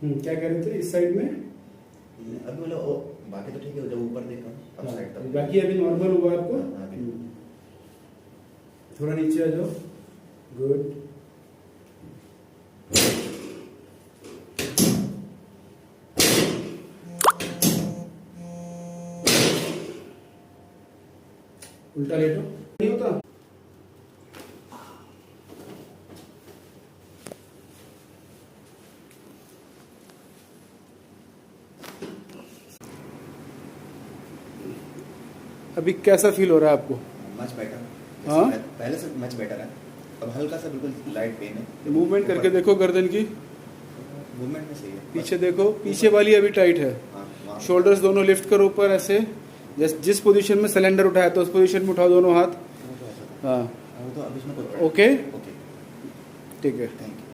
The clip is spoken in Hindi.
क्या कह रहे थे इस साइड में? अभी मतलब बाकी तो ठीक है, जब ऊपर देखा अब साइड तक बाकी अभी नॉर्मल हुआ आपको? हाँ, अभी। थोड़ा नीचे आ जाओ। गुड। उल्टा लेटो। नहीं होता। अभी कैसा फील हो रहा है आपको? Much better. हाँ? पहले से मच बेटर है। अब हल्का सा बिल्कुल लाइट पेन है। मूवमेंट करके देखो गर्दन की। मूवमेंट में सही है। पीछे देखो, पीछे वाली अभी टाइट है। हाँ, शोल्डर्स दोनों लिफ्ट करो ऊपर ऐसे, जिस पोजीशन में सिलेंडर उठाया तो उस पोजीशन में उठाओ दोनों हाथ। हाँ तो अब इसमें ओके ओके ठीक है। Thank you.